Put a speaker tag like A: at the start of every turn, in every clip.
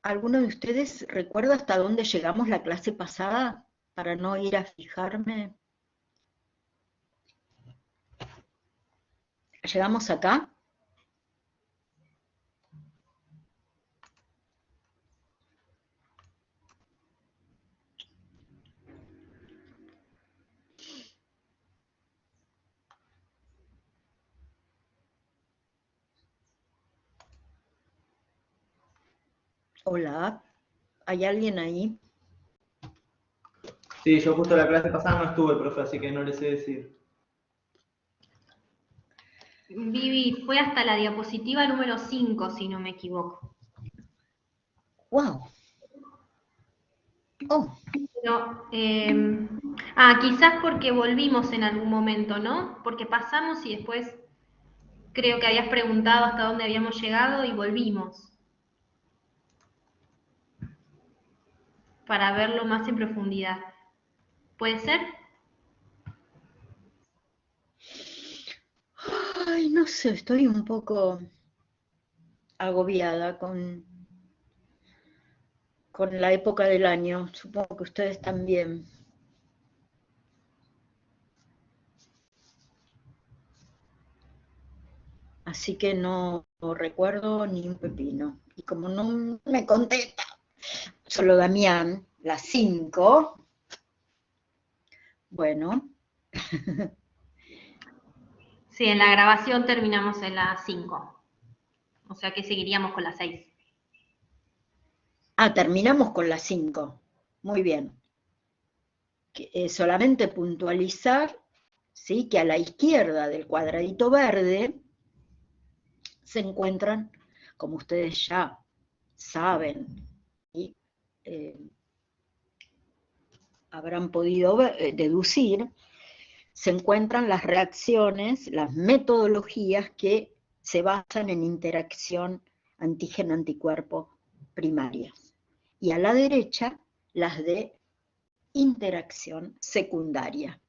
A: ¿Alguno de ustedes recuerda hasta dónde llegamos la clase pasada? Para no ir a fijarme. ¿Llegamos acá? Hola, ¿hay alguien ahí?
B: Sí, yo justo la clase pasada no estuve, profe, así que no le sé decir.
C: Vivi, fue hasta la diapositiva número 5, si no me equivoco.
A: ¡Wow! Oh,
C: Pero, quizás porque volvimos en algún momento, ¿no? Porque pasamos y después creo que habías preguntado hasta dónde habíamos llegado y volvimos. Para verlo más en profundidad. ¿Puede ser?
A: ay, no sé, estoy un poco agobiada con la época del año. Supongo que ustedes también. Así que no recuerdo ni un pepino. Y como no me contesta, solo Damián, las 5, bueno.
C: Sí, en la grabación terminamos en las 5. O sea que seguiríamos con las 6.
A: Ah, terminamos con las 5. Muy bien. Solamente puntualizar, ¿sí?, que a la izquierda del cuadradito verde se encuentran, como ustedes ya saben y habrán podido deducir, se encuentran las reacciones, las metodologías que se basan en interacción antígeno-anticuerpo primarias. Y a la derecha, las de interacción secundaria,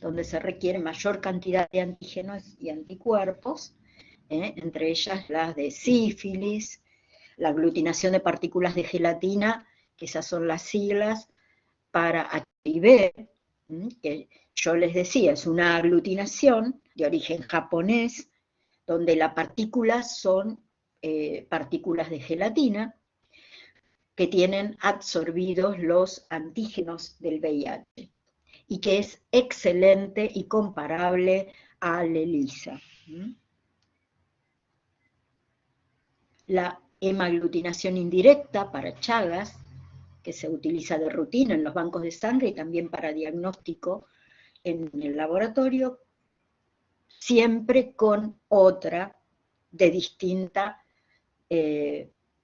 A: donde se requiere mayor cantidad de antígenos y anticuerpos, entre ellas las de sífilis, la aglutinación de partículas de gelatina, que esas son las siglas para HIV, que yo les decía, es una aglutinación de origen japonés, donde las partículas son partículas de gelatina, que tienen absorbidos los antígenos del VIH, y que es excelente y comparable a la ELISA. La hemaglutinación indirecta para Chagas, que se utiliza de rutina en los bancos de sangre y también para diagnóstico en el laboratorio, siempre con otra de distinta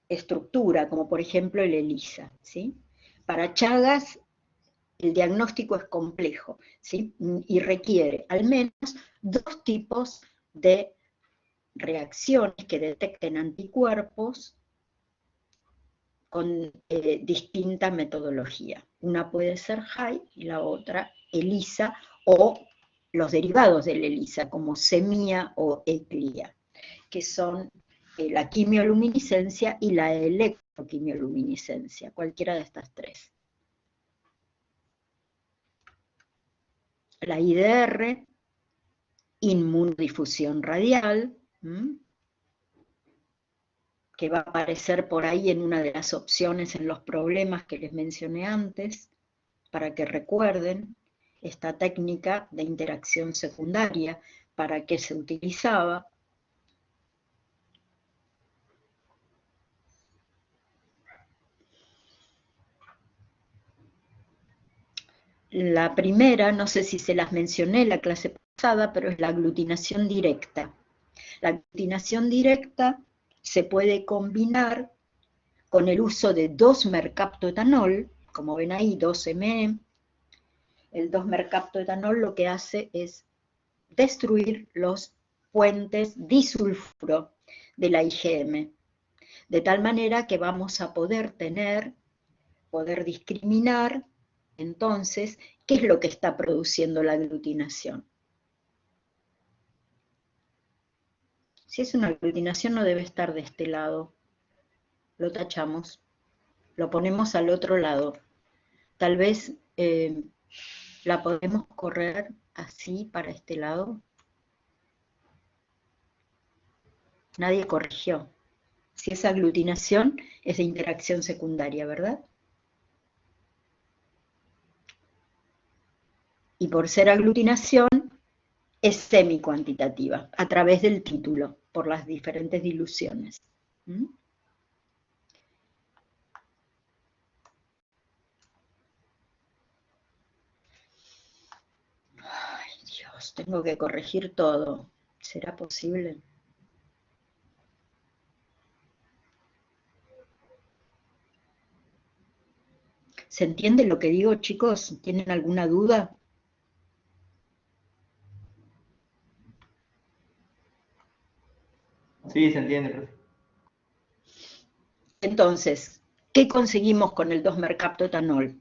A: estructura, como por ejemplo el ELISA, ¿sí? Para Chagas el diagnóstico es complejo, ¿sí?, y requiere al menos 2 tipos de reacciones que detecten anticuerpos con distinta metodología. Una puede ser HAI y la otra ELISA o los derivados del ELISA, como SEMIA o ECLIA, que son la quimioluminiscencia y la electroquimioluminiscencia, cualquiera de estas 3. La IDR, inmunodifusión radial, que va a aparecer por ahí en una de las opciones en los problemas que les mencioné antes, para que recuerden esta técnica de interacción secundaria, para qué se utilizaba. La primera, no sé si se las mencioné la clase pasada, pero es la aglutinación directa. La aglutinación directa se puede combinar con el uso de 2-mercaptoetanol, como ven ahí, 2-ME. El 2-mercaptoetanol lo que hace es destruir los puentes disulfuro de la IgM, de tal manera que vamos a poder discriminar, entonces, qué es lo que está produciendo la aglutinación. Si es una aglutinación no debe estar de este lado, lo tachamos. Lo ponemos al otro lado. Tal vez la podemos correr así para este lado. Nadie corrigió. Si es aglutinación, es de interacción secundaria, ¿verdad? Y por ser aglutinación, es semi-cuantitativa, a través del título, por las diferentes diluciones. ¿Mm? Ay, Dios, tengo que corregir todo. ¿Será posible? ¿Se entiende lo que digo, chicos? ¿Tienen alguna duda?
B: Sí, se entiende, profe.
A: Entonces, ¿qué conseguimos con el 2-mercaptoetanol?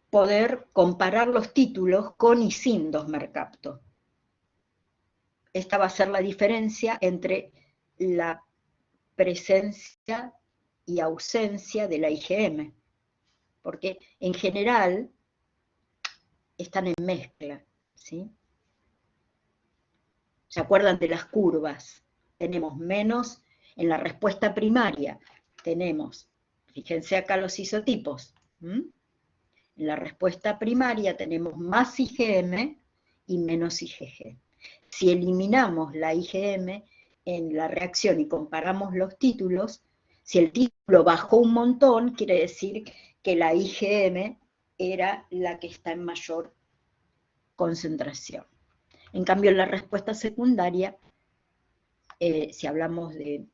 A: Poder comparar los títulos con y sin 2-mercapto. Esta va a ser la diferencia entre la presencia y ausencia de la IgM, porque en general están en mezcla, ¿sí? ¿Se acuerdan de las curvas? Tenemos menos en la respuesta primaria, tenemos, fíjense acá los isotipos, en la respuesta primaria tenemos más IgM y menos IgG. Si eliminamos la IgM en la reacción y comparamos los títulos, si el título bajó un montón, quiere decir que la IgM era la que está en mayor concentración. En cambio, en la respuesta secundaria, si hablamos de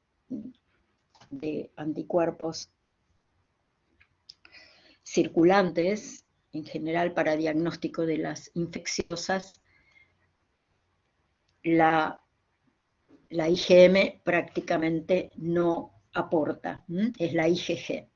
A: anticuerpos circulantes, en general para diagnóstico de las infecciosas, la IgM prácticamente no aporta, es la IgG.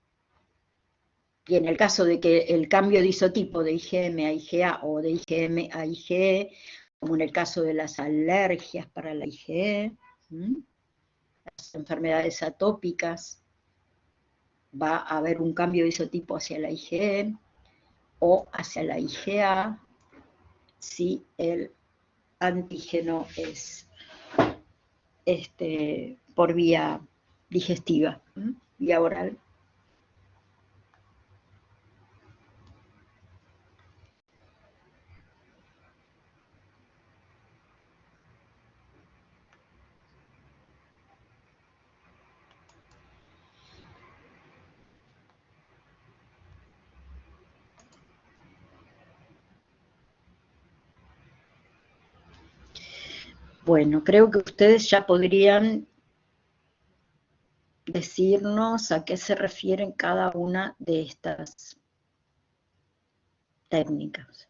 A: Y en el caso de que el cambio de isotipo de IgM a IgA o de IgM a IgE, como en el caso de las alergias para la IgE, las enfermedades atópicas, va a haber un cambio de isotipo hacia la IgE o hacia la IgA si el antígeno es por vía digestiva, vía oral. Bueno, creo que ustedes ya podrían decirnos a qué se refieren cada una de estas técnicas.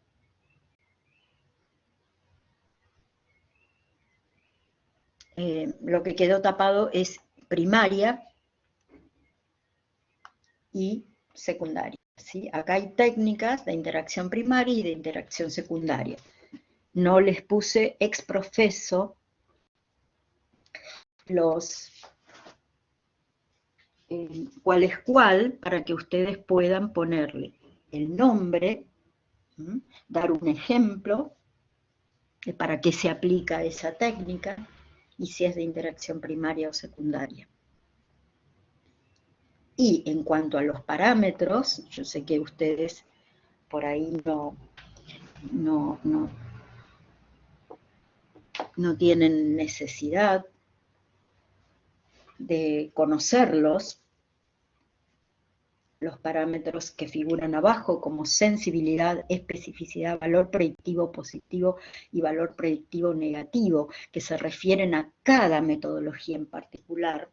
A: Lo que quedó tapado es primaria y secundaria, ¿sí? Acá hay técnicas de interacción primaria y de interacción secundaria. No les puse ex profeso los cuál es cuál para que ustedes puedan ponerle el nombre, dar un ejemplo de para qué se aplica esa técnica y si es de interacción primaria o secundaria. Y en cuanto a los parámetros, yo sé que ustedes por ahí no tienen necesidad de conocerlos, los parámetros que figuran abajo como sensibilidad, especificidad, valor predictivo positivo y valor predictivo negativo, que se refieren a cada metodología en particular,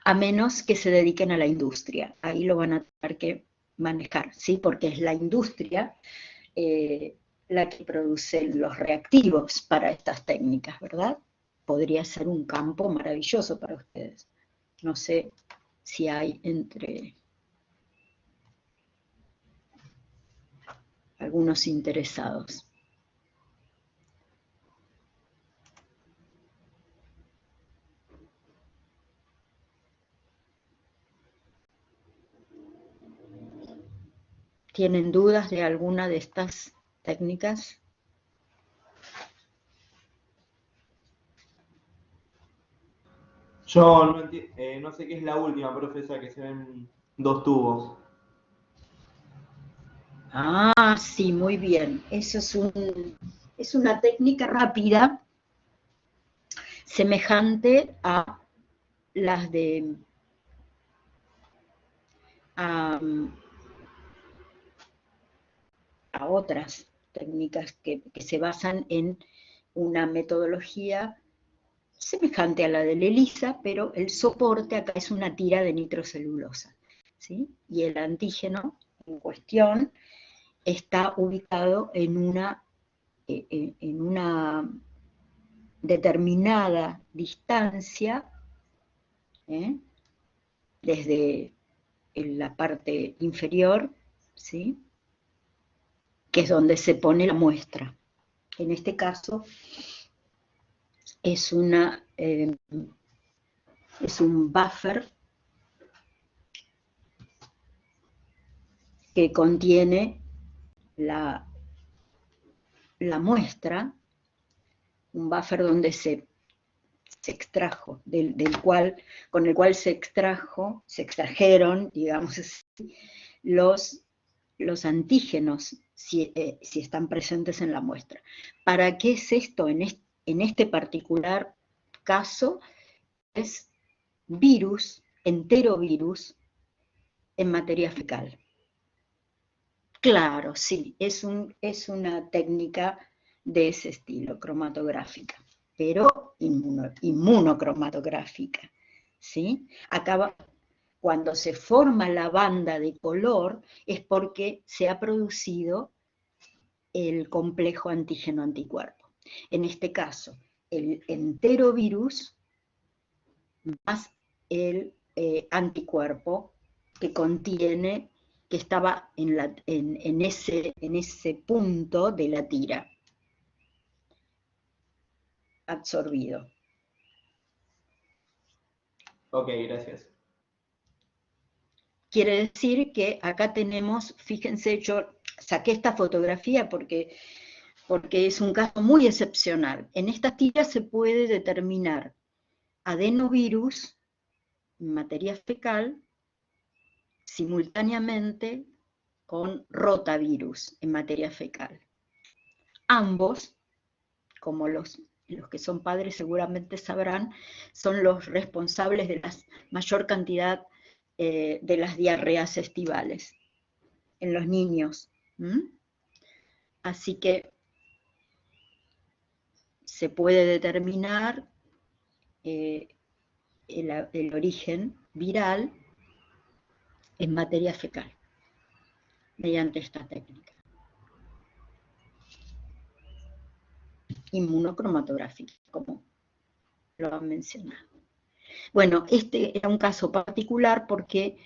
A: a menos que se dediquen a la industria. Ahí lo van a tener que manejar, ¿sí? Porque es la industria la que produce los reactivos para estas técnicas, ¿verdad? Podría ser un campo maravilloso para ustedes. No sé si hay entre algunos interesados. ¿Tienen dudas de alguna de estas técnicas?
B: Yo no sé qué es la última, profesora, que se ven dos tubos.
A: Ah, sí, muy bien. Eso es una técnica rápida, semejante a las de a, a otras técnicas que se basan en una metodología semejante a la de la ELISA, pero el soporte acá es una tira de nitrocelulosa, ¿sí? Y el antígeno en cuestión está ubicado en una determinada distancia, ¿eh? Desde la parte inferior, ¿sí? Que es donde se pone la muestra. En este caso es un buffer que contiene la muestra, un buffer donde se extrajo, con el cual se extrajeron, digamos así, los antígenos, si están presentes en la muestra. ¿Para qué es esto? En este particular caso, es virus, enterovirus, en materia fecal. Claro, sí, es una técnica de ese estilo, cromatográfica, pero inmunocromatográfica, ¿sí? Cuando se forma la banda de color es porque se ha producido el complejo antígeno-anticuerpo. En este caso, el enterovirus más el anticuerpo que contiene, que estaba en ese punto de la tira, absorbido.
B: Ok, gracias.
A: Quiere decir que acá tenemos, fíjense, yo saqué esta fotografía porque es un caso muy excepcional. En esta tira se puede determinar adenovirus, materia fecal, simultáneamente con rotavirus en materia fecal. Ambos, como los que son padres seguramente sabrán, son los responsables de la mayor cantidad de las diarreas estivales en los niños. Así que se puede determinar el origen viral en materia fecal mediante esta técnica inmunocromatográfica, como lo han mencionado. Bueno, este era un caso particular porque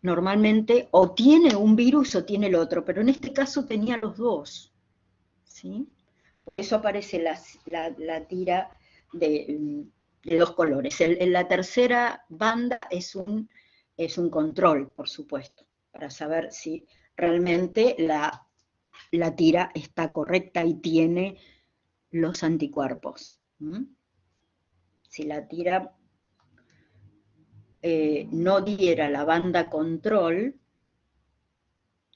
A: normalmente o tiene un virus o tiene el otro, pero en este caso tenía los dos, ¿sí? Por eso aparece la tira de dos colores. La tercera banda es un control, por supuesto, para saber si realmente la tira está correcta y tiene los anticuerpos. Si la tira no diera la banda control,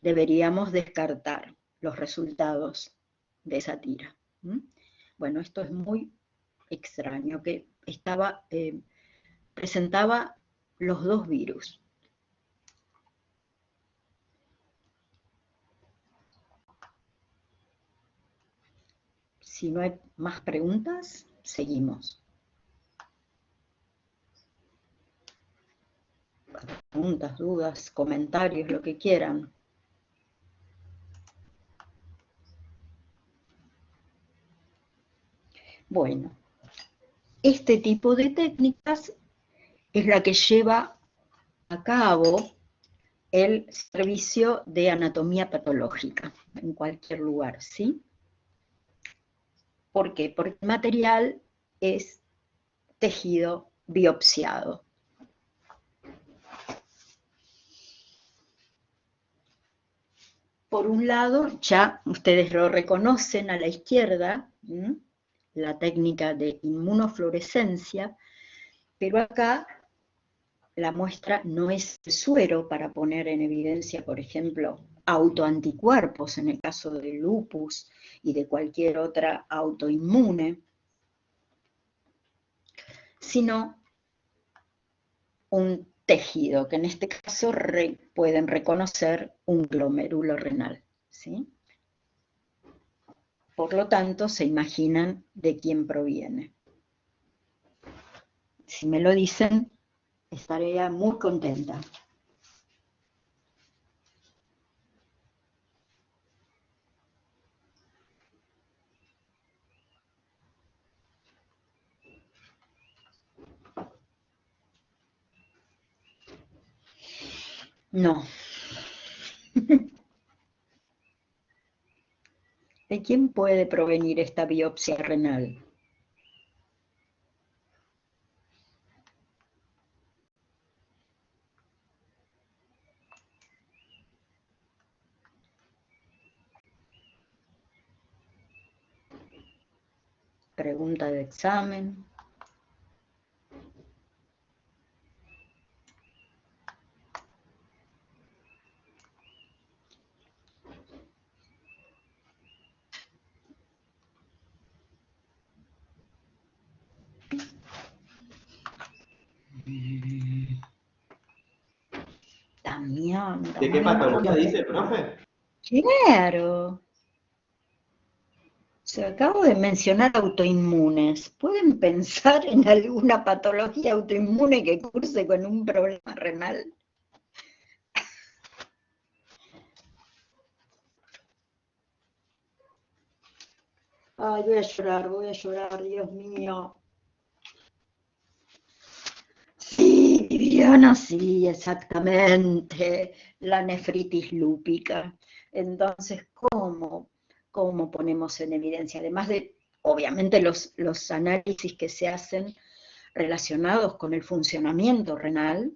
A: deberíamos descartar los resultados de esa tira. Bueno, esto es muy extraño, que presentaba los dos virus. Si no hay más preguntas, seguimos. Preguntas, dudas, comentarios, lo que quieran. Bueno, este tipo de técnicas es la que lleva a cabo el servicio de anatomía patológica en cualquier lugar, ¿sí? ¿Por qué? Porque el material es tejido biopsiado. por un lado, ya ustedes lo reconocen a la izquierda, la técnica de inmunofluorescencia, pero acá la muestra no es el suero para poner en evidencia, por ejemplo, autoanticuerpos en el caso del lupus y de cualquier otra autoinmune, sino un tejido, que en este caso pueden reconocer un glomérulo renal, ¿sí? Por lo tanto, se imaginan de quién proviene. Si me lo dicen, estaría muy contenta. No. ¿De quién puede provenir esta biopsia renal? Pregunta de examen. Damián,
B: ¿De qué
A: Damián.
B: patología dice, profe?
A: Claro. Se acabo de mencionar autoinmunes. ¿Pueden pensar en alguna patología autoinmune que curse con un problema renal? Ay, voy a llorar, Dios mío. Sí, Viviana, sí, exactamente. La nefritis lúpica. Entonces, ¿cómo ponemos en evidencia? Además de, obviamente, los análisis que se hacen relacionados con el funcionamiento renal,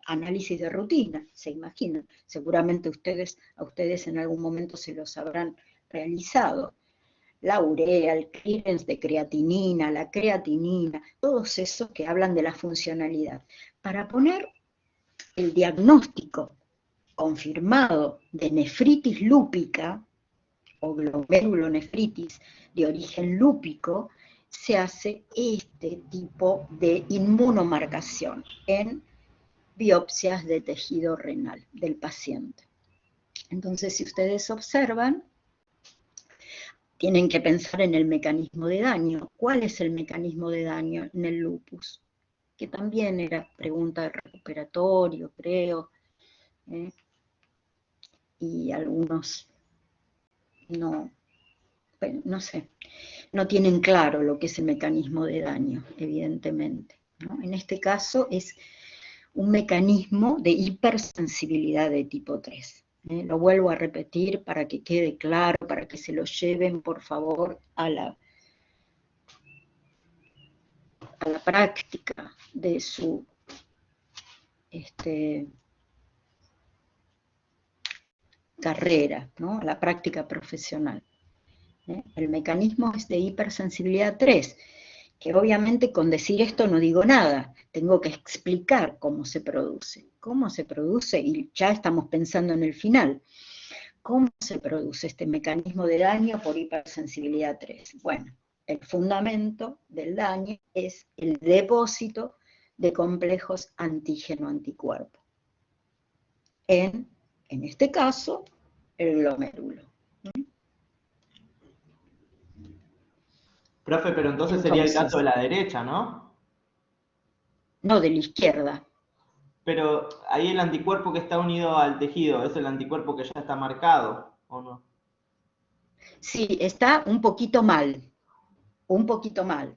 A: análisis de rutina, se imaginan. Seguramente a ustedes en algún momento se los habrán realizado. La urea, el clearance de creatinina, la creatinina, todos esos que hablan de la funcionalidad. Para poner el diagnóstico confirmado de nefritis lúpica, o glomerulonefritis de origen lúpico, se hace este tipo de inmunomarcación en biopsias de tejido renal del paciente. Entonces, si ustedes observan, tienen que pensar en el mecanismo de daño. ¿Cuál es el mecanismo de daño en el lupus? Que también era pregunta de recuperatorio, creo, y algunos no, bueno, no sé, no tienen claro lo que es el mecanismo de daño, evidentemente, ¿no? En este caso es un mecanismo de hipersensibilidad de tipo 3. Lo vuelvo a repetir para que quede claro, para que se lo lleven, por favor, a la práctica de su carrera, ¿no? A la práctica profesional. El mecanismo es de hipersensibilidad 3, que obviamente con decir esto no digo nada, tengo que explicar cómo se produce. ¿Cómo se produce? Y ya estamos pensando en el final. ¿Cómo se produce este mecanismo de daño por hipersensibilidad 3? Bueno, el fundamento del daño es el depósito de complejos antígeno-anticuerpo. En este caso, el glomérulo.
B: Profe, pero entonces sería el caso de la derecha, ¿no?
A: No, de la izquierda.
B: Pero ahí el anticuerpo que está unido al tejido, ¿es el anticuerpo que ya está marcado o no?
A: Sí, está un poquito mal. Un poquito mal.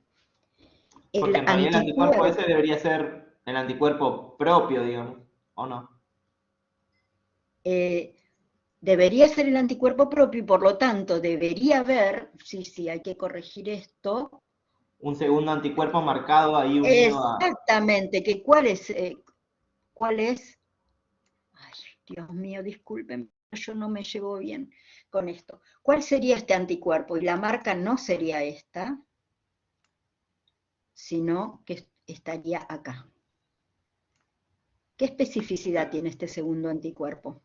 B: Porque en realidad el anticuerpo ese debería ser el anticuerpo propio, digamos, ¿o no?
A: Debería ser el anticuerpo propio y por lo tanto debería haber, sí, hay que corregir esto.
B: Un segundo anticuerpo marcado ahí unido a...
A: Exactamente, que ¿cuál es? Ay, Dios mío, disculpen. yo no me llevo bien con esto. ¿Cuál sería este anticuerpo? Y la marca no sería esta, sino que estaría acá. ¿Qué especificidad tiene este segundo anticuerpo?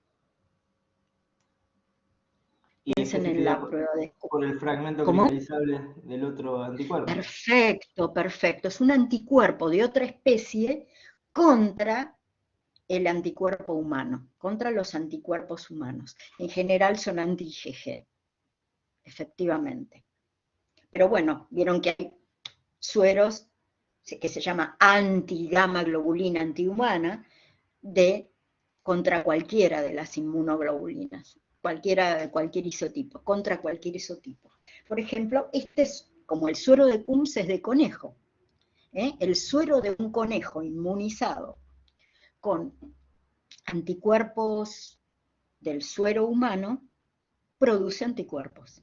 B: Y
A: Piensen en la
B: especificidad
A: prueba de...
B: por el fragmento
A: ¿Cómo?
B: cristalizable del otro anticuerpo.
A: Perfecto, perfecto. Es un anticuerpo de otra especie contra el anticuerpo humano, contra los anticuerpos humanos. En general son anti-IgG, efectivamente. Pero bueno, vieron que hay sueros que se llama anti-gamma globulina antihumana contra cualquiera de las inmunoglobulinas, cualquier isotipo, contra cualquier isotipo. Por ejemplo, este es como el suero de Coombs es de conejo. El suero de un conejo inmunizado con anticuerpos del suero humano produce anticuerpos.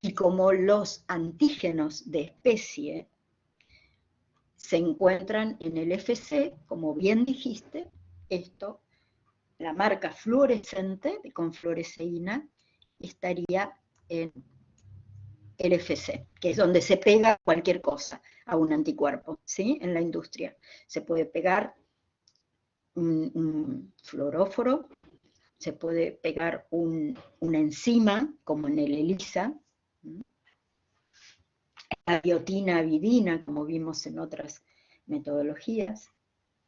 A: Y como los antígenos de especie se encuentran en el FC, como bien dijiste, esto, la marca fluorescente con fluoresceína estaría en el FC, que es donde se pega cualquier cosa a un anticuerpo, ¿sí? En la industria. Se puede pegar un fluoróforo, se puede pegar una enzima, como en el ELISA, la biotina avidina, como vimos en otras metodologías,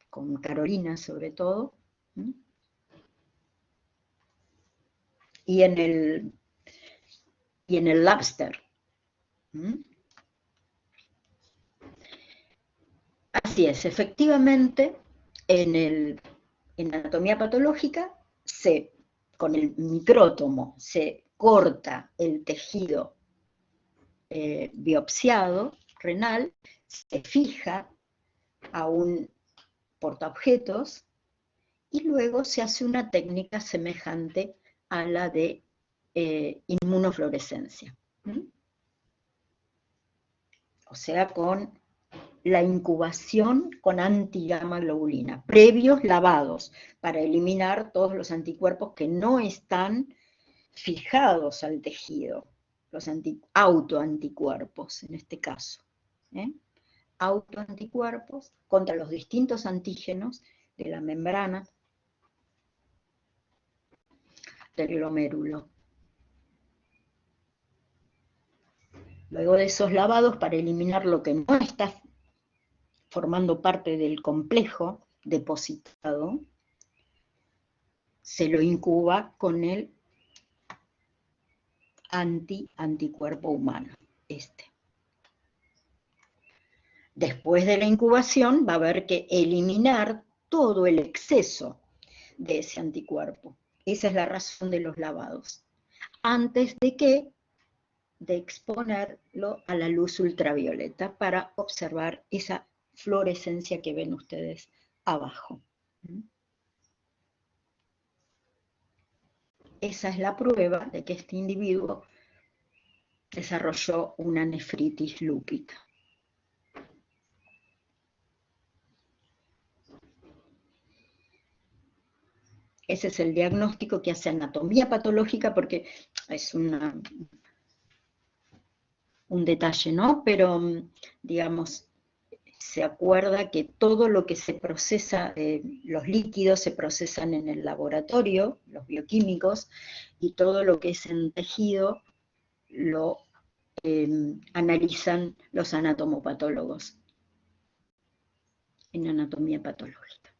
A: con Carolina sobre todo, y en el Labster. Así es, efectivamente, en anatomía patológica, con el micrótomo se corta el tejido biopsiado renal, se fija a un portaobjetos y luego se hace una técnica semejante a la de inmunofluorescencia. O sea, con la incubación con anti-gamma globulina, previos lavados, para eliminar todos los anticuerpos que no están fijados al tejido, los autoanticuerpos en este caso. Autoanticuerpos contra los distintos antígenos de la membrana del glomérulo. Luego de esos lavados, para eliminar lo que no está formando parte del complejo depositado, se lo incuba con el anticuerpo humano, Después de la incubación va a haber que eliminar todo el exceso de ese anticuerpo. Esa es la razón de los lavados. Antes de exponerlo a la luz ultravioleta para observar esa fluorescencia que ven ustedes abajo. Esa es la prueba de que este individuo desarrolló una nefritis lúpica. Ese es el diagnóstico que hace anatomía patológica, porque es un detalle, ¿no? Pero, digamos, se acuerda que todo lo que se procesa, los líquidos se procesan en el laboratorio, los bioquímicos, y todo lo que es en tejido lo analizan los anatomopatólogos en anatomía patológica.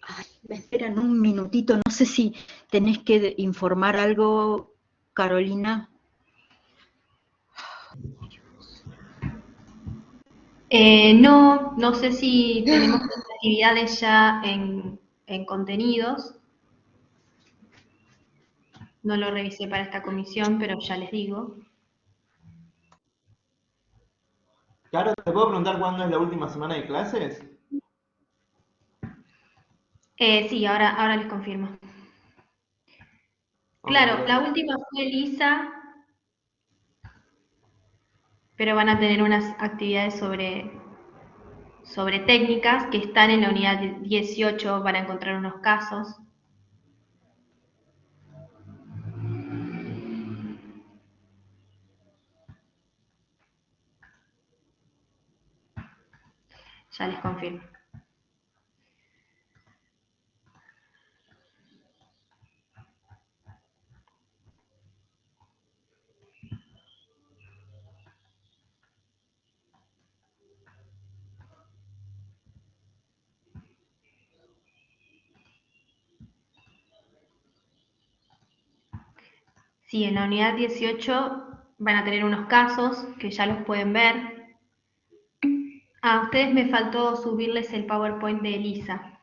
A: Ay, me esperan un minutito, no sé si tenés que informar algo, Carolina.
C: No sé si tenemos actividades ya en contenidos. No lo revisé para esta comisión, pero ya les digo.
B: Claro, ¿te puedo preguntar cuándo es la última semana de clases?
C: Sí, ahora les confirmo. Claro, la última fue Lisa, pero van a tener unas actividades sobre sobre técnicas que están en la unidad 18, van a encontrar unos casos. Ya les confirmo. Sí, en la unidad 18 van a tener unos casos que ya los pueden ver. A ustedes me faltó subirles el PowerPoint de Elisa.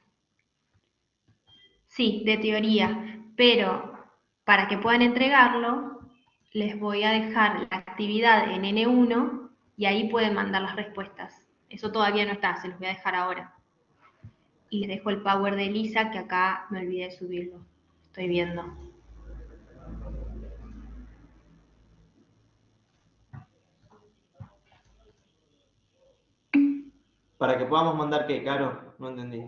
C: Sí, de teoría, pero para que puedan entregarlo, les voy a dejar la actividad en N1 y ahí pueden mandar las respuestas. Eso todavía no está, se los voy a dejar ahora. Y les dejo el Power de Elisa, que acá me olvidé de subirlo. Estoy viendo.
B: Para que podamos mandar qué, Caro, no entendí.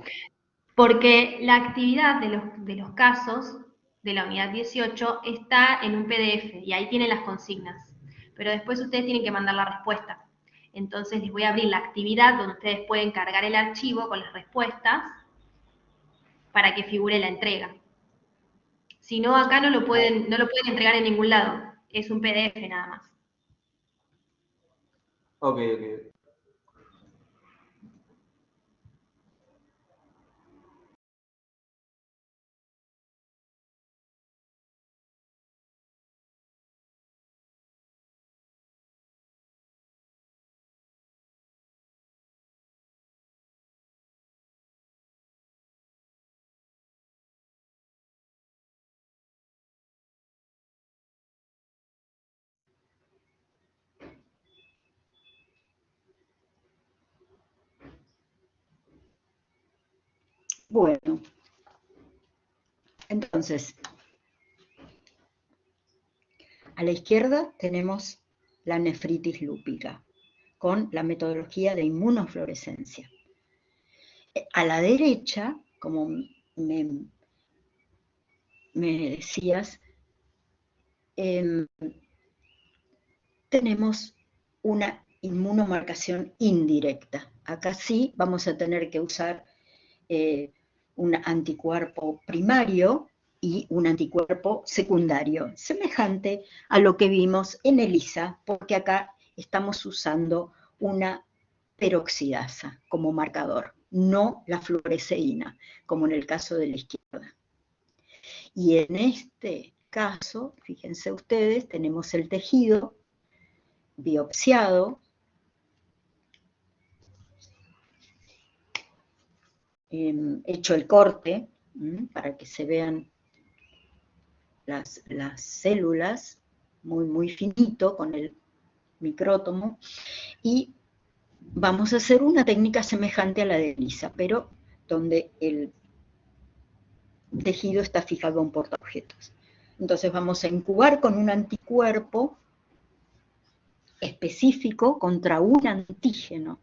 C: Porque la actividad de los casos de la unidad 18 está en un PDF y ahí tienen las consignas. Pero después ustedes tienen que mandar la respuesta. Entonces les voy a abrir la actividad donde ustedes pueden cargar el archivo con las respuestas para que figure la entrega. Si no, acá no lo pueden entregar en ningún lado. Es un PDF nada más.
B: Ok, ok.
A: Bueno, entonces, a la izquierda tenemos la nefritis lúpica, con la metodología de inmunofluorescencia. A la derecha, como me decías, tenemos una inmunomarcación indirecta. Acá sí vamos a tener que usar un anticuerpo primario y un anticuerpo secundario, semejante a lo que vimos en ELISA, porque acá estamos usando una peroxidasa como marcador, no la fluoresceína, como en el caso de la izquierda. Y en este caso, fíjense ustedes, tenemos el tejido biopsiado, hecho el corte, para que se vean las células muy finito con el micrótomo, y vamos a hacer una técnica semejante a la de ELISA, pero donde el tejido está fijado a un portaobjetos. Entonces vamos a incubar con un anticuerpo específico contra un antígeno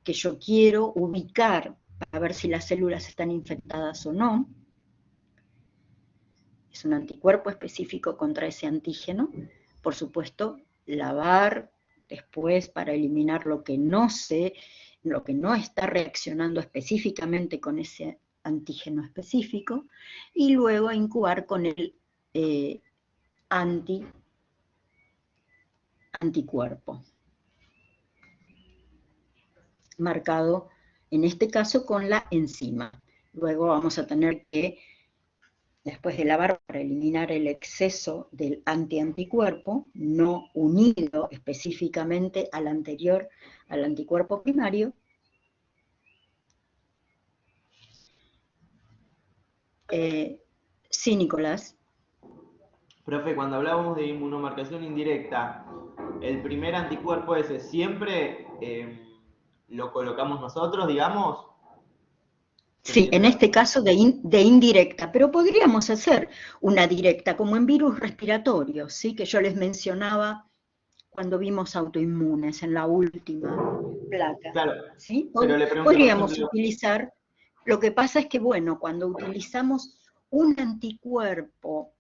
A: que yo quiero ubicar para ver si las células están infectadas o no. Es un anticuerpo específico contra ese antígeno. Por supuesto, lavar después para eliminar lo que no está reaccionando específicamente con ese antígeno específico, y luego incubar con el anticuerpo, marcado en este caso con la enzima. Luego vamos a tener que, después de lavar, para eliminar el exceso del anticuerpo, no unido específicamente al anterior, al anticuerpo primario. Sí, Nicolás.
B: Profe, cuando hablamos de inmunomarcación indirecta, el primer anticuerpo ese siempre lo colocamos nosotros, digamos.
A: Sí, en este caso de indirecta, pero podríamos hacer una directa, como en virus respiratorios, ¿sí? Que yo les mencionaba cuando vimos autoinmunes en la última placa.
B: Claro,
A: ¿Sí?
B: pero le pregunto, por
A: Podríamos
B: ejemplo,
A: utilizar, lo que pasa es que, bueno, cuando utilizamos un anticuerpo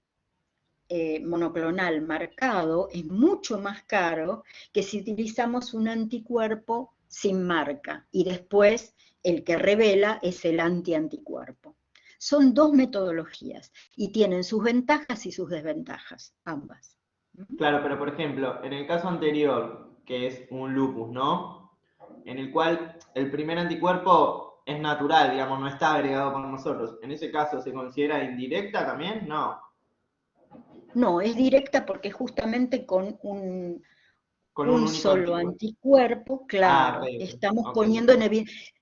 A: monoclonal marcado, es mucho más caro que si utilizamos un anticuerpo sin marca, y después el que revela es el antianticuerpo. Son dos metodologías, y tienen sus ventajas y sus desventajas, ambas.
B: claro, pero por ejemplo, en el caso anterior, que es un lupus, ¿no? En el cual el primer anticuerpo es natural, digamos, no está agregado por nosotros. ¿En ese caso se considera indirecta también? No.
A: No, es directa porque justamente con
B: Con un
A: un
B: único
A: solo
B: anticuerpo.
A: anticuerpo,
B: Ah,
A: claro,
B: ok,
A: estamos
B: ok.
A: poniendo en evidencia.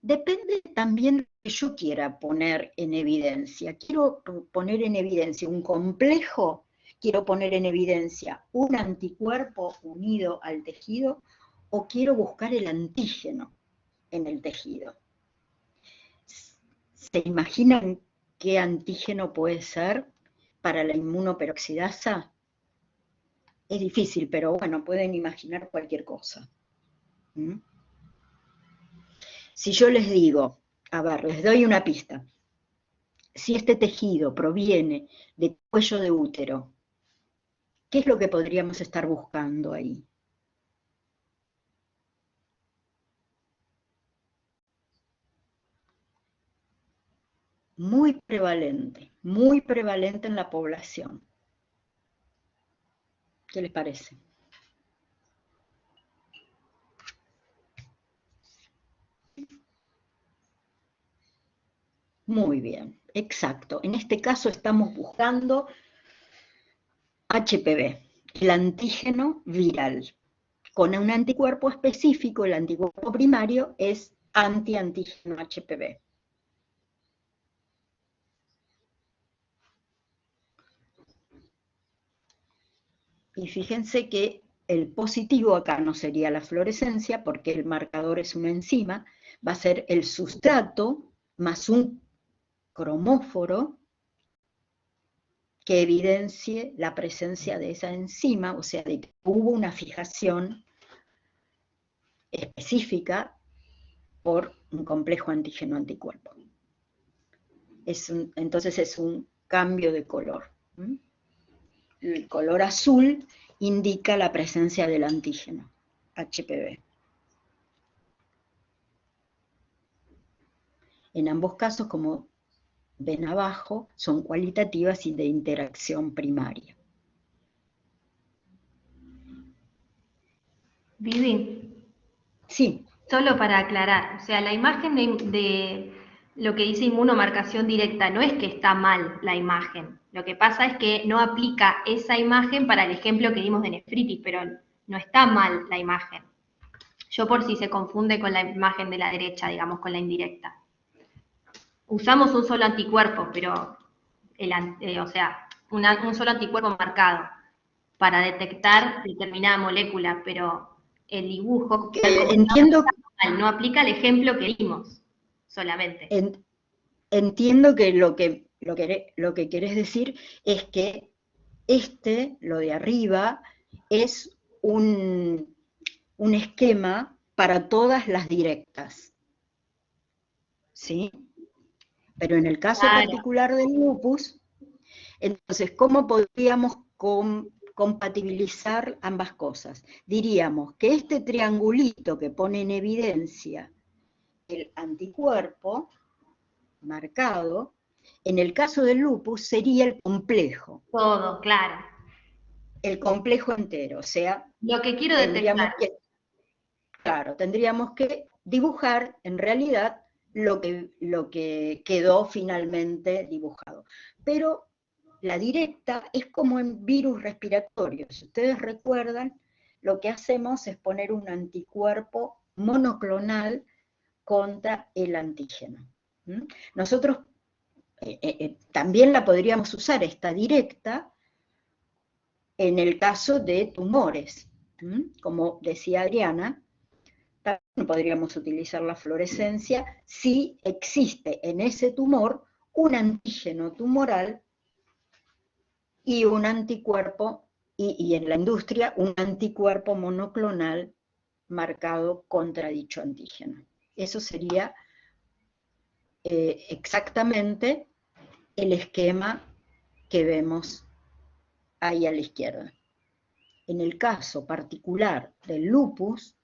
A: Depende también de lo que yo quiera poner en evidencia. Quiero poner en evidencia un complejo, quiero poner en evidencia un anticuerpo unido al tejido, o quiero buscar el antígeno en el tejido. ¿Se imaginan qué antígeno puede ser para la inmunoperoxidasa? Es difícil, pero bueno, pueden imaginar cualquier cosa. ¿Mm? Si yo les digo, a ver, les doy una pista. Si este tejido proviene de cuello de útero, ¿qué es lo que podríamos estar buscando ahí? Muy prevalente en la población. ¿Qué les parece? Muy bien, exacto. En este caso estamos buscando HPV, el antígeno viral. Con un anticuerpo específico, el anticuerpo primario es antiantígeno HPV. Y fíjense que el positivo acá no sería la fluorescencia, porque el marcador es una enzima, va a ser el sustrato más un cromóforo que evidencie la presencia de esa enzima, o sea, de que hubo una fijación específica por un complejo antígeno-anticuerpo. Entonces es un cambio de color. El color azul indica la presencia del antígeno HPV. En ambos casos, como ven abajo, son cualitativas y de interacción primaria.
C: Vivi,
A: Sí,
C: solo para aclarar, o sea, la imagen de lo que dice inmunomarcación directa no es que está mal la imagen, lo que pasa es que no aplica esa imagen para el ejemplo que dimos de nefritis, pero no está mal la imagen. Yo por si se confunde con la imagen de la derecha, digamos, con la indirecta. Usamos un solo anticuerpo, pero, o sea, un solo anticuerpo marcado para detectar determinada molécula, pero el dibujo, tal como
A: entiendo,
C: está mal, no aplica el ejemplo que dimos solamente.
A: entiendo que lo que querés decir es que lo de arriba, es un esquema para todas las directas, ¿sí? Pero en el caso
C: Claro,
A: particular del lupus, entonces, ¿cómo podríamos compatibilizar ambas cosas? Diríamos que este triangulito que pone en evidencia el anticuerpo marcado, en el caso del lupus sería el complejo
C: claro.
A: entero, o sea,
C: Lo que quiero
A: tendríamos
C: detectar.
A: que, claro, tendríamos que dibujar en realidad lo que quedó finalmente dibujado. Pero la directa es como en virus respiratorios. Si ustedes recuerdan, lo que hacemos es poner un anticuerpo monoclonal contra el antígeno. Nosotros también la podríamos usar, esta directa, en el caso de tumores. Como decía Adriana, también podríamos utilizar la fluorescencia si existe en ese tumor un antígeno tumoral y un anticuerpo y en la industria un anticuerpo monoclonal marcado contra dicho antígeno. Eso sería exactamente el esquema que vemos ahí a la izquierda. En el caso particular del lupus,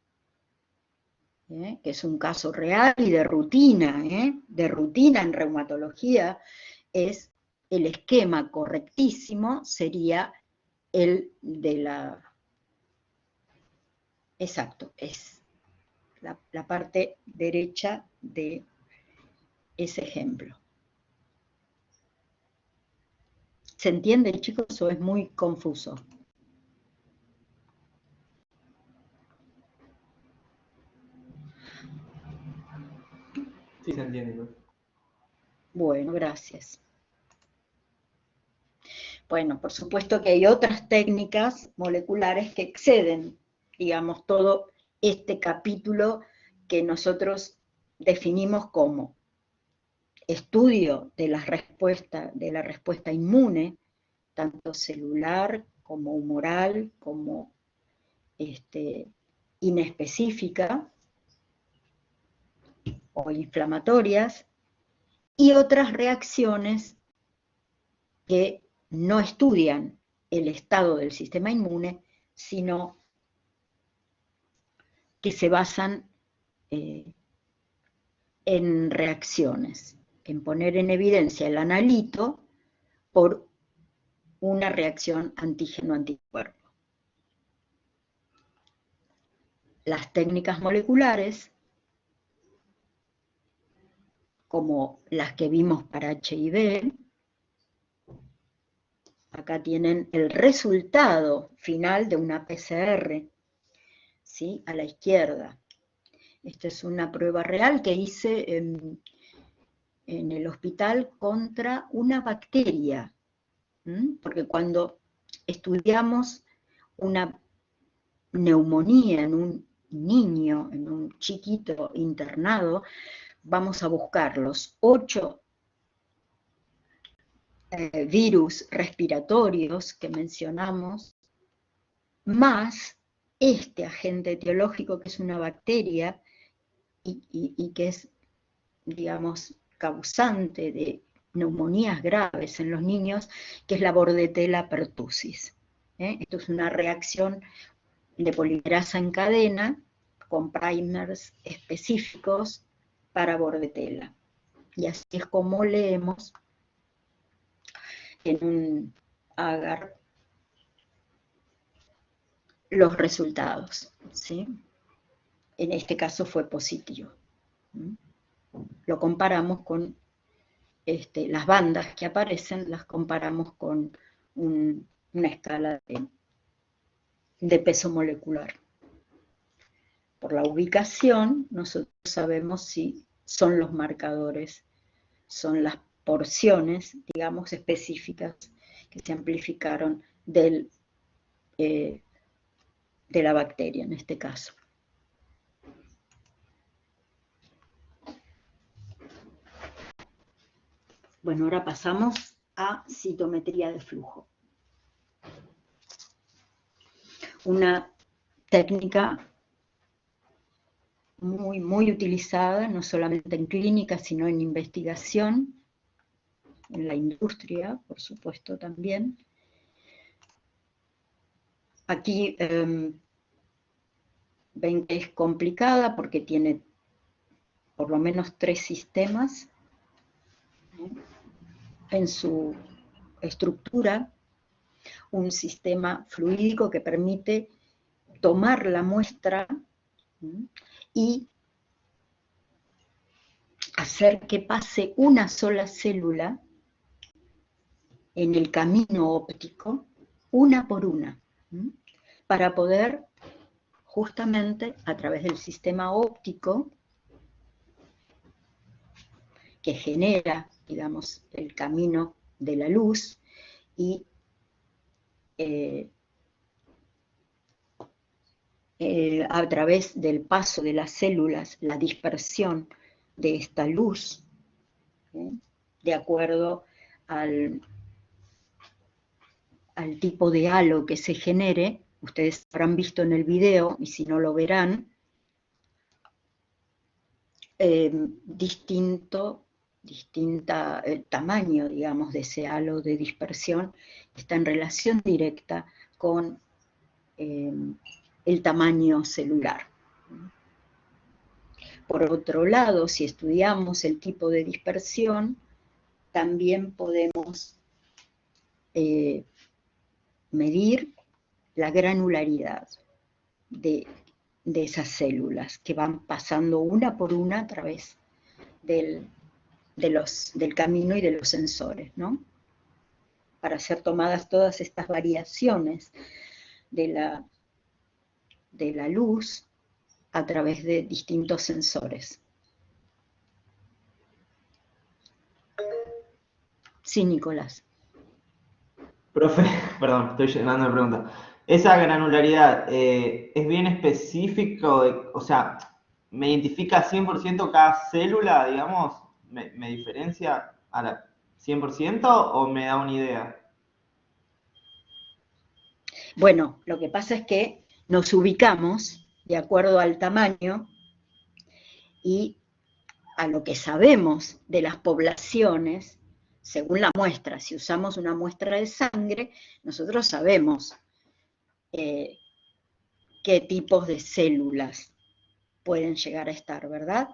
A: que es un caso real y de rutina en reumatología, es el esquema correctísimo, sería el de la... Exacto, es la parte derecha de ese ejemplo. ¿Se entiende, chicos, o es muy confuso?
B: Sí, se entiende, ¿no?
A: Bueno, gracias. Bueno, por supuesto que hay otras técnicas moleculares que exceden, digamos, todo este capítulo que nosotros definimos como estudio de la respuesta inmune, tanto celular como humoral, como inespecífica o inflamatorias, y otras reacciones que no estudian el estado del sistema inmune, sino que se basan en reacciones, en poner en evidencia el analito por una reacción antígeno-anticuerpo. Las técnicas moleculares, como las que vimos para HIV, acá tienen el resultado final de una PCR, ¿sí? A la izquierda. Esta es una prueba real que hice en el hospital contra una bacteria, porque cuando estudiamos una neumonía en un niño, en un chiquito internado, vamos a buscar los 8 virus respiratorios que mencionamos, más este agente etiológico que es una bacteria y que es, digamos, causante de neumonías graves en los niños, que es la Bordetella pertussis. Esto es una reacción de polimerasa en cadena con primers específicos para Bordetella. Y así es como leemos en un agar los resultados, ¿sí? En este caso fue positivo. Lo comparamos con las bandas que aparecen, las comparamos con una escala de peso molecular. Por la ubicación, nosotros sabemos si son los marcadores, son las porciones, digamos, específicas que se amplificaron de la bacteria en este caso. Bueno, ahora pasamos a citometría de flujo. Una técnica muy, muy utilizada, no solamente en clínica, sino en investigación, en la industria, por supuesto, también. Aquí ven que es complicada porque tiene por lo menos 3 sistemas en su estructura. Un sistema fluídico que permite tomar la muestra y hacer que pase una sola célula en el camino óptico, una por una, para poder justamente a través del sistema óptico que genera, digamos, el camino de la luz y a través del paso de las células, la dispersión de esta luz, de acuerdo al al tipo de halo que se genere. Ustedes habrán visto en el video, y si no lo verán, distinta tamaño, digamos, de ese halo de dispersión está en relación directa con el tamaño celular. Por otro lado, si estudiamos el tipo de dispersión, también podemos medir la granularidad de esas células que van pasando una por una a través del camino y de los sensores, ¿no? Para ser tomadas todas estas variaciones de la luz a través de distintos sensores. Sí, Nicolás.
B: Profe, perdón, estoy llenando de preguntas. Esa granularidad es bien específico, o sea, ¿me identifica 100% cada célula, digamos? ¿Me diferencia a la 100% o me da una idea?
A: Bueno, lo que pasa es que nos ubicamos de acuerdo al tamaño y a lo que sabemos de las poblaciones, según la muestra. Si usamos una muestra de sangre, nosotros sabemos qué tipos de células pueden llegar a estar, ¿verdad?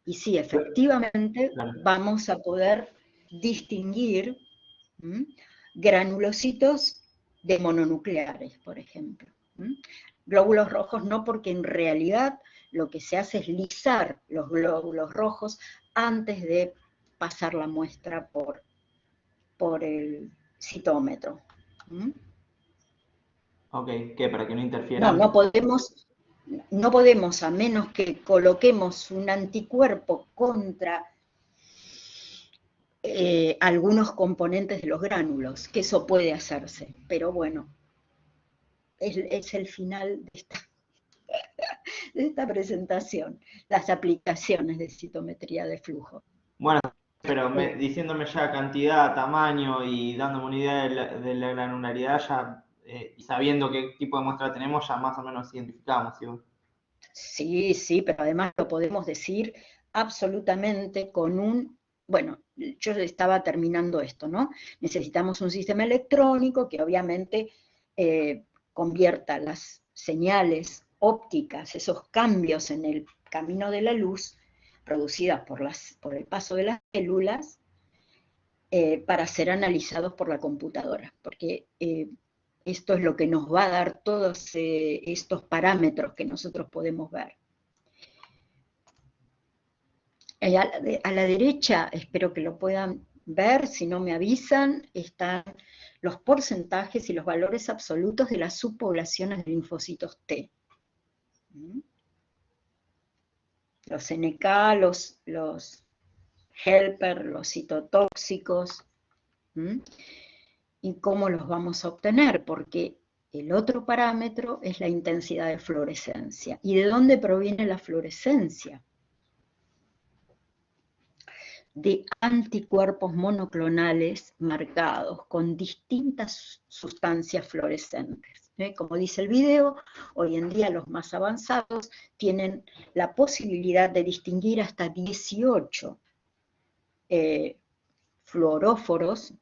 A: Y sí, efectivamente vamos a poder distinguir granulocitos de mononucleares, por ejemplo. Glóbulos rojos no, porque en realidad lo que se hace es lisar los glóbulos rojos antes de pasar la muestra por el citómetro.
B: Ok, ¿qué? ¿Para que no interfieran?
A: No podemos, a menos que coloquemos un anticuerpo contra algunos componentes de los gránulos, que eso puede hacerse, pero bueno, es el final de esta presentación, las aplicaciones de citometría de flujo.
B: Bueno, pero diciéndome ya cantidad, tamaño y dándome una idea de la granularidad, ya, y sabiendo qué tipo de muestra tenemos, ya más o menos identificamos, ¿sí?
A: Sí, pero además lo podemos decir absolutamente con bueno, yo estaba terminando esto, ¿no? Necesitamos un sistema electrónico que obviamente convierta las señales ópticas, esos cambios en el camino de la luz, producidas por el paso de las células, para ser analizados por la computadora, porque esto es lo que nos va a dar todos estos parámetros que nosotros podemos ver. A la derecha, espero que lo puedan ver, si no me avisan, están los porcentajes y los valores absolutos de las subpoblaciones de linfocitos T. Los NK, los helper, los citotóxicos. ¿Y cómo los vamos a obtener? Porque el otro parámetro es la intensidad de fluorescencia. ¿Y de dónde proviene la fluorescencia? De anticuerpos monoclonales marcados con distintas sustancias fluorescentes. Como dice el video, hoy en día los más avanzados tienen la posibilidad de distinguir hasta 18 fluoróforos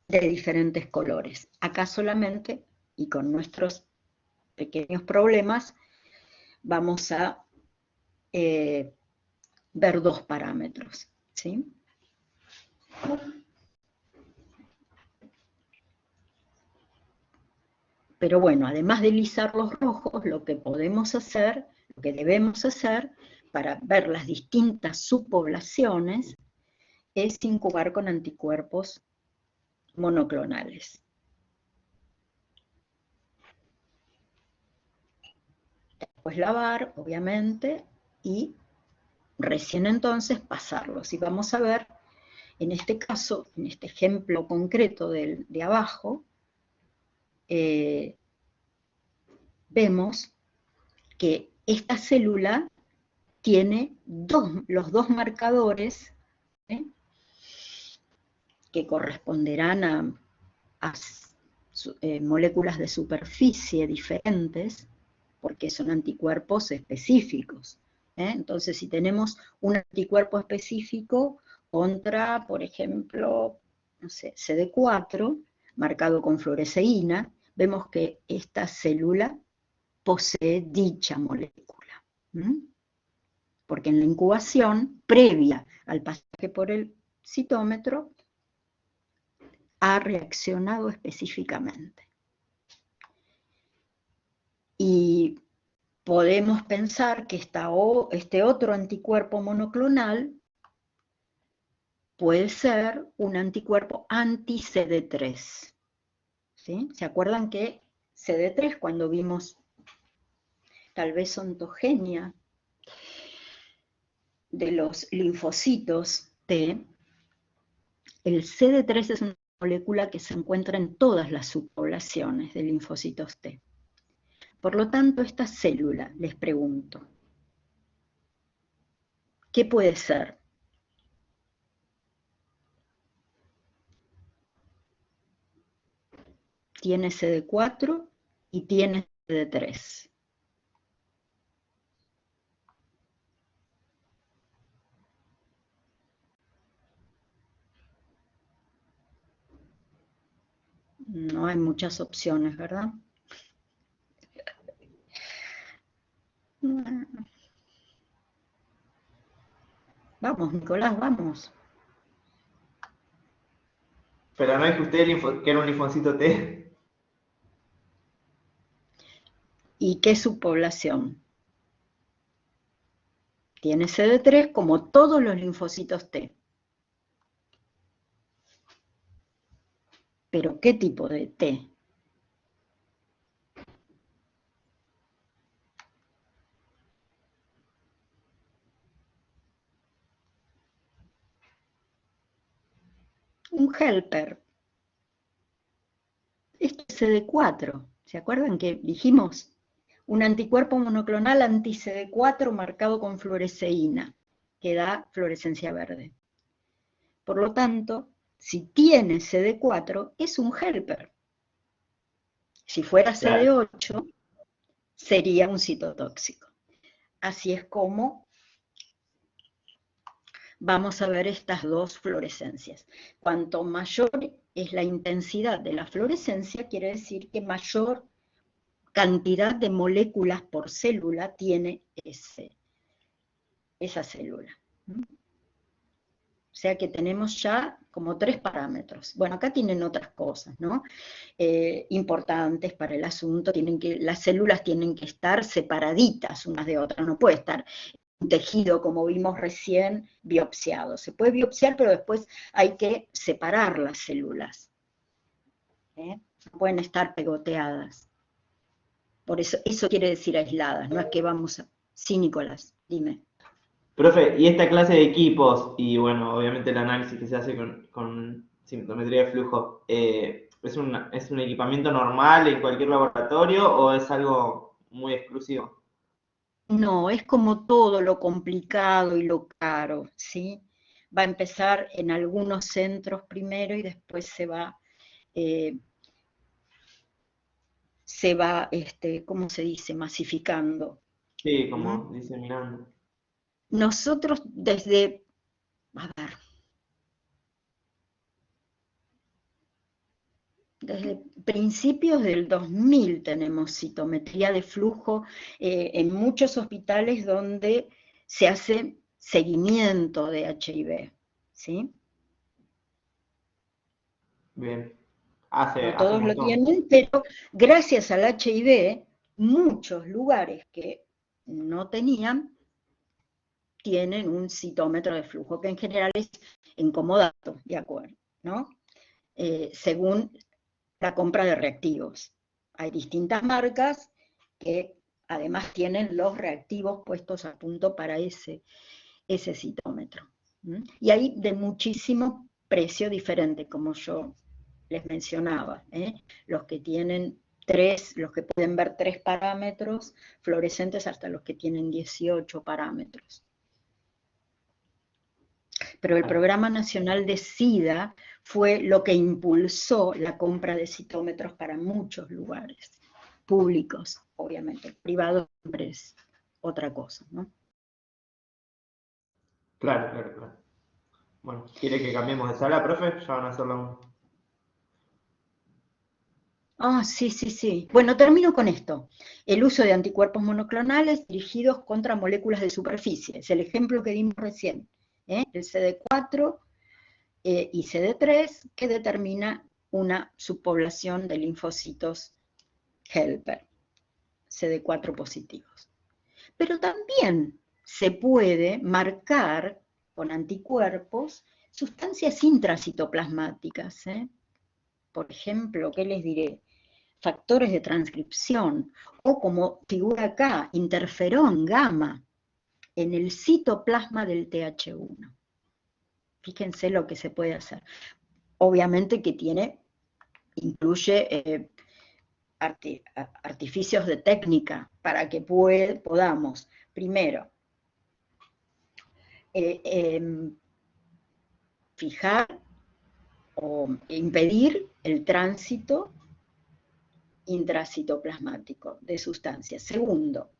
A: de diferentes colores. Acá solamente, y con nuestros pequeños problemas, vamos a ver dos parámetros, ¿sí? Pero bueno, además de lisar los rojos, lo que podemos hacer, lo que debemos hacer para ver las distintas subpoblaciones es incubar con anticuerpos monoclonales. Después lavar, obviamente, y recién entonces pasarlos. Y vamos a ver, en este caso, en este ejemplo concreto de abajo, vemos que esta célula tiene los dos marcadores que corresponderán a moléculas de superficie diferentes, porque son anticuerpos específicos. Entonces, si tenemos un anticuerpo específico contra, por ejemplo, no sé, CD4, marcado con fluoresceína, vemos que esta célula posee dicha molécula. Porque en la incubación, previa al pasaje por el citómetro, ha reaccionado específicamente. Y podemos pensar que este otro anticuerpo monoclonal puede ser un anticuerpo anti-CD3. ¿Sí? ¿Se acuerdan que CD3, cuando vimos tal vez ontogenia de los linfocitos T, el CD3 es una molécula que se encuentra en todas las subpoblaciones de linfocitos T. Por lo tanto, esta célula, les pregunto, ¿qué puede ser? Tiene CD4 y tiene CD3. No hay muchas opciones, ¿verdad? Vamos, Nicolás, vamos.
B: Pero no es que usted que era un linfocito T.
A: ¿Y qué subpoblación? Tiene CD3 como todos los linfocitos T. ¿Pero qué tipo de T? Un helper. Esto es CD4. ¿Se acuerdan que dijimos? Un anticuerpo monoclonal anti-CD4 marcado con fluoresceína, que da fluorescencia verde. Por lo tanto, si tiene CD4, es un helper. Si fuera CD8, sería un citotóxico. Así es como vamos a ver estas dos fluorescencias. Cuanto mayor es la intensidad de la fluorescencia, quiere decir que mayor cantidad de moléculas por célula tiene esa célula. O sea que tenemos ya como 3 parámetros. Bueno, acá tienen otras cosas, ¿no? Importantes para el asunto, las células tienen que estar separaditas unas de otras, no puede estar un tejido, como vimos recién, biopsiado. Se puede biopsiar, pero después hay que separar las células. No pueden estar pegoteadas. Por eso quiere decir aisladas, no es que vamos a... Sí, Nicolás, dime.
B: Profe, y esta clase de equipos, y bueno, obviamente el análisis que se hace con sintometría de flujo, ¿es un equipamiento normal en cualquier laboratorio o es algo muy exclusivo?
A: No, es como todo lo complicado y lo caro, ¿sí? Va a empezar en algunos centros primero y después se va, ¿cómo se dice? Masificando.
B: Sí, como diseminando.
A: Nosotros desde principios del 2000 tenemos citometría de flujo en muchos hospitales donde se hace seguimiento de HIV, ¿sí?
B: Bien.
A: No
B: Hace
A: todos
B: un
A: lo
B: montón.
A: tienen, pero gracias al HIV, muchos lugares que no tenían, tienen un citómetro de flujo, que en general es en comodato, de acuerdo, ¿no? Según la compra de reactivos. Hay distintas marcas que además tienen los reactivos puestos a punto para ese citómetro. Y hay de muchísimo precio diferente, como yo les mencionaba. Los que tienen los que pueden ver 3 parámetros fluorescentes hasta los que tienen 18 parámetros. Pero el Programa Nacional de SIDA fue lo que impulsó la compra de citómetros para muchos lugares públicos, obviamente. Privado siempre es otra cosa, ¿no?
B: Claro, claro, claro. Bueno, ¿quiere que cambiemos de sala, profe? Ya van a hacer la...
A: Ah, sí, sí, sí. Bueno, termino con esto. El uso de anticuerpos monoclonales dirigidos contra moléculas de superficie. Es el ejemplo que dimos recién. El CD4 y CD3, que determina una subpoblación de linfocitos helper, CD4 positivos. Pero también se puede marcar con anticuerpos sustancias intracitoplasmáticas. Por ejemplo, ¿qué les diré? Factores de transcripción, o como figura acá, interferón gamma, en el citoplasma del TH1. Fíjense lo que se puede hacer. Obviamente que incluye artificios de técnica para que podamos, primero, fijar o impedir el tránsito intracitoplasmático de sustancias. Segundo,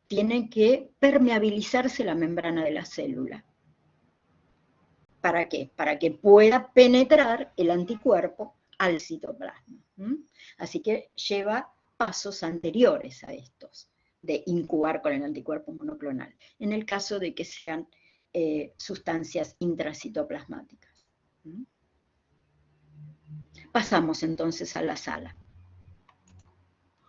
A: tiene que permeabilizarse la membrana de la célula. ¿Para qué? Para que pueda penetrar el anticuerpo al citoplasma. Así que lleva pasos anteriores a estos, de incubar con el anticuerpo monoclonal, en el caso de que sean sustancias intracitoplasmáticas. Pasamos entonces a la sala.